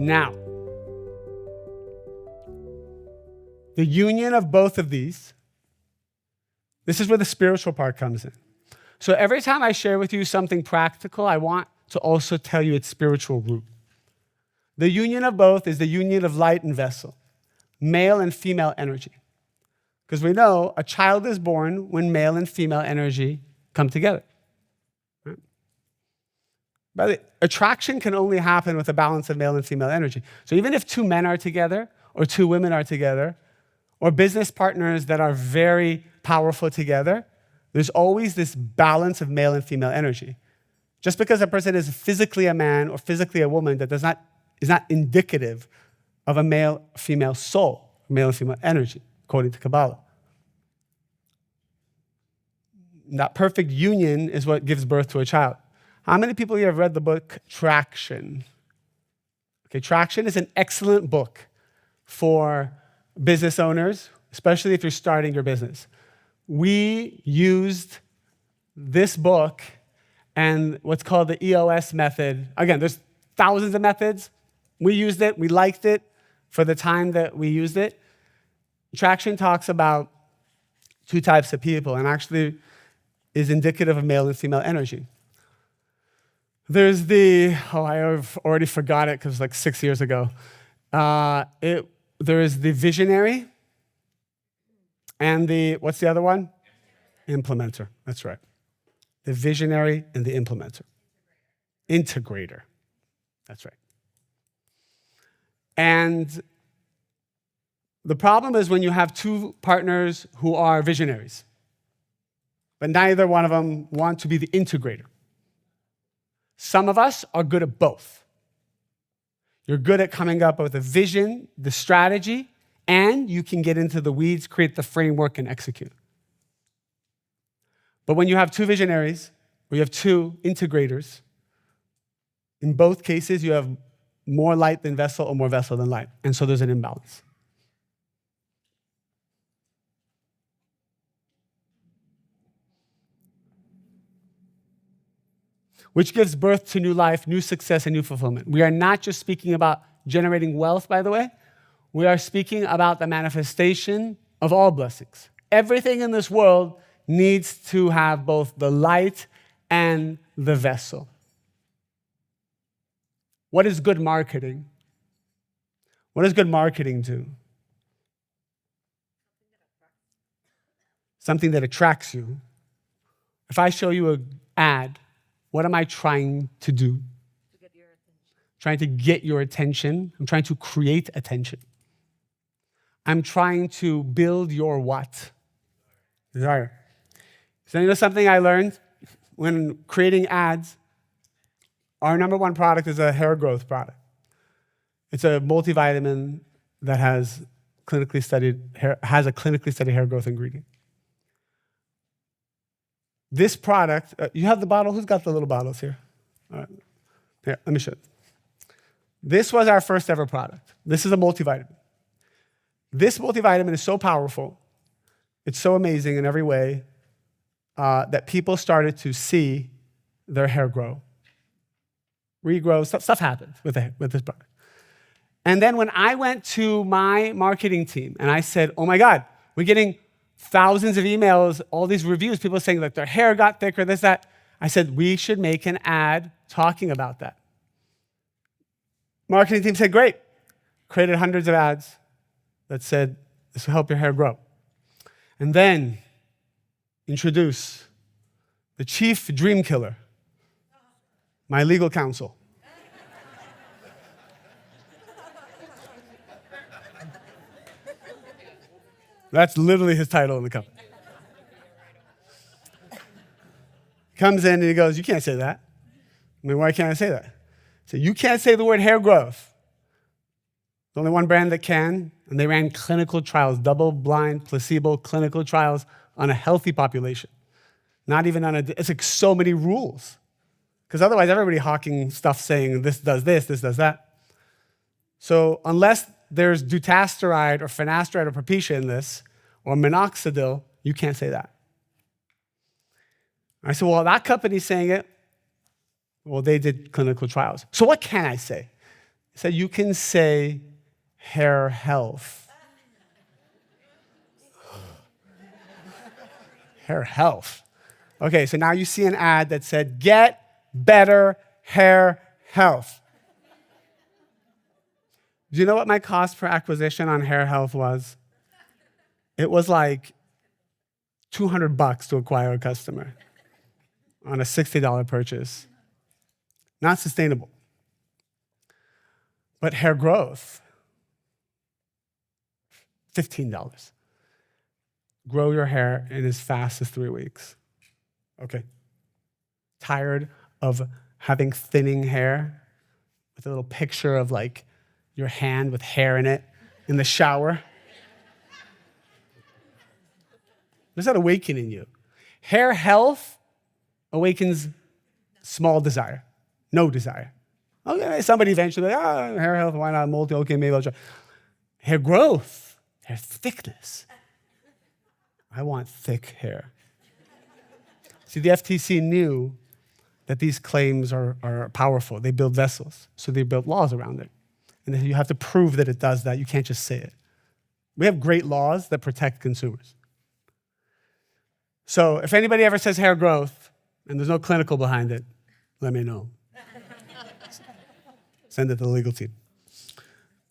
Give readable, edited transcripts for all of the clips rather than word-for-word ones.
Now, the union of both of these, this is where the spiritual part comes in. So every time I share with you something practical, I want to also tell you its spiritual root. The union of both is the union of light and vessel, male and female energy. Because we know a child is born when male and female energy come together. Right? But attraction can only happen with a balance of male and female energy. So even if two men are together, or two women are together, or business partners that are very powerful together, there's always this balance of male and female energy. Just because a person is physically a man or physically a woman, that is not indicative of a male-female soul, male and female energy, according to Kabbalah. That perfect union is what gives birth to a child. How many people here have read the book Traction? Okay, Traction is an excellent book for business owners, especially if you're starting your business. We used this book and what's called the EOS method. Again, there's thousands of methods. We used it, we liked it for the time that we used it. Traction talks about two types of people and actually is indicative of male and female energy. There's I've already forgot it because it was like 6 years ago. There is the visionary and what's the other one? Implementer, that's right. The visionary and the implementer. Integrator, that's right. And the problem is when you have two partners who are visionaries, but neither one of them want to be the integrator. Some of us are good at both. You're good at coming up with a vision, the strategy, and you can get into the weeds, create the framework, and execute. But when you have two visionaries, or you have two integrators, in both cases, you have more light than vessel or more vessel than light. And so there's an imbalance. Which gives birth to new life, new success, and new fulfillment. We are not just speaking about generating wealth, by the way. We are speaking about the manifestation of all blessings. Everything in this world needs to have both the light and the vessel. What is good marketing? What does good marketing do? Something that attracts you. If I show you an ad, what am I trying to do? To get your attention. Trying to get your attention. I'm trying to create attention. I'm trying to build your what? Desire. So you know something I learned when creating ads? Our number one product is a hair growth product. It's a multivitamin that has a clinically studied hair growth ingredient. This product, you have the bottle? Who's got the little bottles here? All right. Here, let me show you. This was our first ever product. This is a multivitamin. This multivitamin is so powerful, it's so amazing in every way, that people started to see their hair grow, regrow, stuff happens with this product. And then when I went to my marketing team and I said, oh my God, we're getting thousands of emails, all these reviews, people saying that their hair got thicker, this, that. I said, we should make an ad talking about that. Marketing team said, great. Created hundreds of ads that said, this will help your hair grow. And then introduce the chief dream killer, my legal counsel. That's literally his title in the company. Comes in and he goes, you can't say that. I mean, why can't I say that? So you can't say the word hair growth. There's only one brand that can, and they ran clinical trials, double-blind, placebo clinical trials on a healthy population. Not even on it's like so many rules. Because otherwise everybody hawking stuff saying this does this does that. So unless there's dutasteride or finasteride or Propecia in this, or minoxidil, you can't say that. I said, well, that company's saying it. Well, they did clinical trials. So what can I say? said, you can say hair health. Hair health. Okay, so now you see an ad that said, get better hair health. Do you know what my cost per acquisition on hair health was? It was like $200 to acquire a customer on a $60 purchase. Not sustainable. But hair growth, $15. Grow your hair in as fast as 3 weeks. Okay. Tired of having thinning hair with a little picture of like your hand with hair in it in the shower? Does that awaken in you? Hair health awakens small desire, no desire. Okay, somebody eventually, hair health, why not? Multi, okay, maybe I'll try. Hair growth, hair thickness. I want thick hair. See, the FTC knew that these claims are powerful. They build vessels, so they built laws around it. And then you have to prove that it does that. You can't just say it. We have great laws that protect consumers. So if anybody ever says hair growth and there's no clinical behind it, let me know. Send it to the legal team.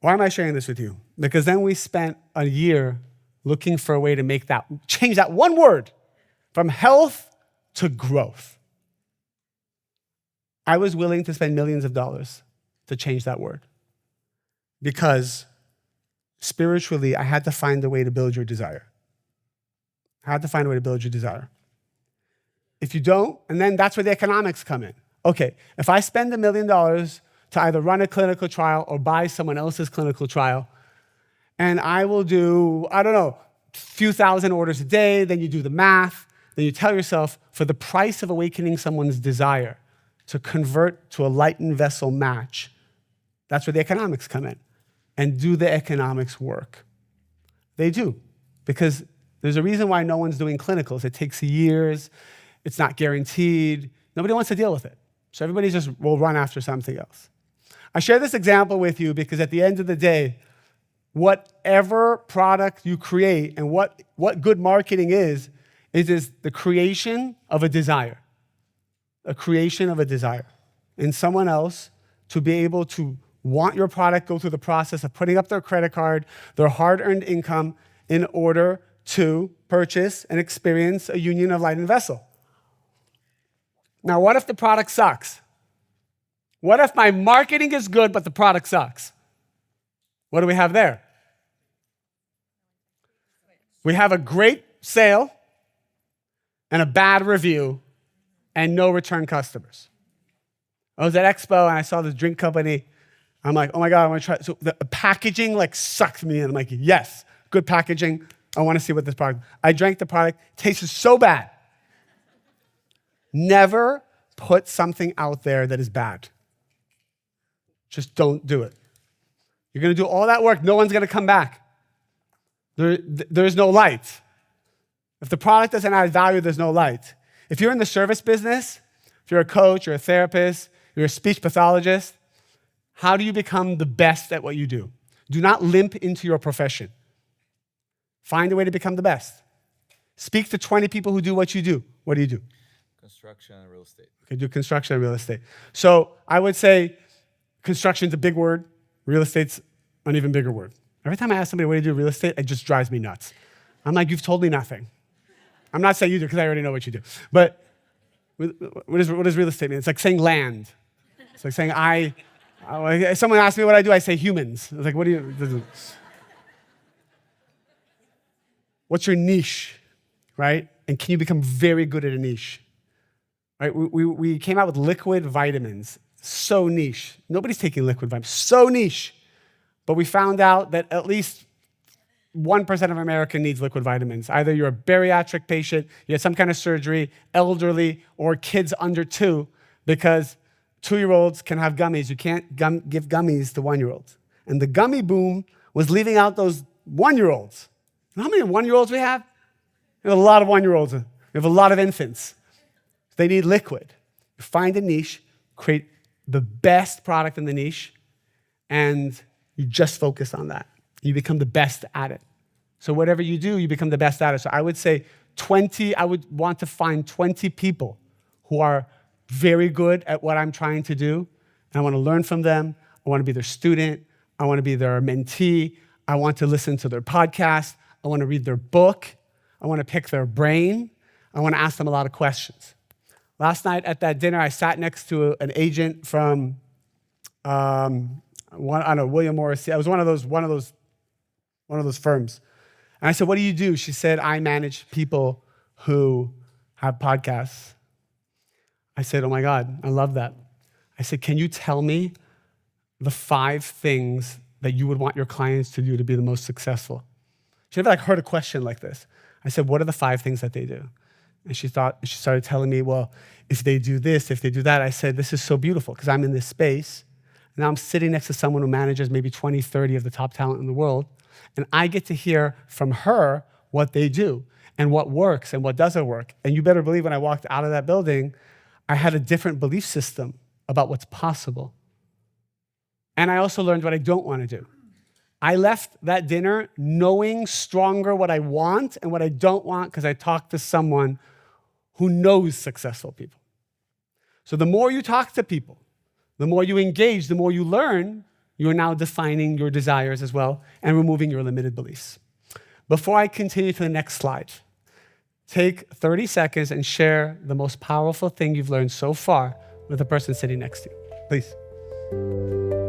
Why am I sharing this with you? Because then we spent a year looking for a way to change that one word from health to growth. I was willing to spend millions of dollars to change that word because spiritually, I had to find a way to build your desire. I had to find a way to build your desire. If you don't, and then that's where the economics come in. Okay, if I spend $1 million to either run a clinical trial or buy someone else's clinical trial, and I will do, I don't know, a few thousand orders a day, then you do the math, then you tell yourself, for the price of awakening someone's desire to convert to a lightened vessel match, that's where the economics come in. And do the economics work? They do, because there's a reason why no one's doing clinicals. It takes years. It's not guaranteed. Nobody wants to deal with it. So everybody just will run after something else. I share this example with you because at the end of the day, whatever product you create and what good marketing is the creation of a desire. A creation of a desire in someone else to be able to want your product, go through the process of putting up their credit card, their hard-earned income in order to purchase and experience a union of light and vessel. Now, what if the product sucks? What if my marketing is good, but the product sucks? What do we have there? We have a great sale and a bad review and no return customers. I was at Expo and I saw this drink company. I'm like, oh my God, I want to try. So the packaging sucked me in. I'm like, yes, good packaging. I want to see what this product. I drank the product, tasted so bad. Never put something out there that is bad. Just don't do it. You're going to do all that work. No one's going to come back. There's no light. If the product doesn't add value, there's no light. If you're in the service business, if you're a coach, you're a therapist, you're a speech pathologist, how do you become the best at what you do? Do not limp into your profession. Find a way to become the best. Speak to 20 people who do what you do. What do you do? Construction and real estate. Okay, do construction and real estate. So I would say construction's a big word. Real estate's an even bigger word. Every time I ask somebody what do you do real estate, it just drives me nuts. I'm like, you've told me nothing. I'm not saying you do because I already know what you do. But what does real estate mean? It's like saying land. It's like saying if someone asks me what I do, I say humans. It's like, what do you... What's your niche, right? And can you become very good at a niche? Right? We came out with liquid vitamins. So niche. Nobody's taking liquid vitamins. So niche. But we found out that at least 1% of America needs liquid vitamins. Either you're a bariatric patient, you had some kind of surgery, elderly, or kids under 2, because 2-year-olds can have gummies. You can't give gummies to 1-year-olds. And the gummy boom was leaving out those 1-year-olds. You know how many 1-year-olds we have? We have a lot of 1-year-olds. We have a lot of infants. They need liquid. You find a niche, create the best product in the niche, and you just focus on that. You become the best at it. So whatever you do, you become the best at it. So I would say I would want to find 20 people who are very good at what I'm trying to do, and I want to learn from them. I want to be their student. I want to be their mentee. I want to listen to their podcast. I want to read their book. I want to pick their brain. I want to ask them a lot of questions. Last night at that dinner, I sat next to an agent from, William Morris. It was one of those firms. And I said, "What do you do?" She said, "I manage people who have podcasts." I said, "Oh my God, I love that." I said, "Can you tell me the 5 things that you would want your clients to do to be the most successful?" She never heard a question like this. I said, "What are the 5 things that they do?" And she started telling me, well, if they do this, if they do that. I said, this is so beautiful because I'm in this space. Now I'm sitting next to someone who manages maybe 20, 30 of the top talent in the world. And I get to hear from her what they do and what works and what doesn't work. And you better believe when I walked out of that building, I had a different belief system about what's possible. And I also learned what I don't want to do. I left that dinner knowing stronger what I want and what I don't want because I talked to someone who knows successful people. So the more you talk to people, the more you engage, the more you learn, you are now defining your desires as well and removing your limited beliefs. Before I continue to the next slide, take 30 seconds and share the most powerful thing you've learned so far with the person sitting next to you. Please.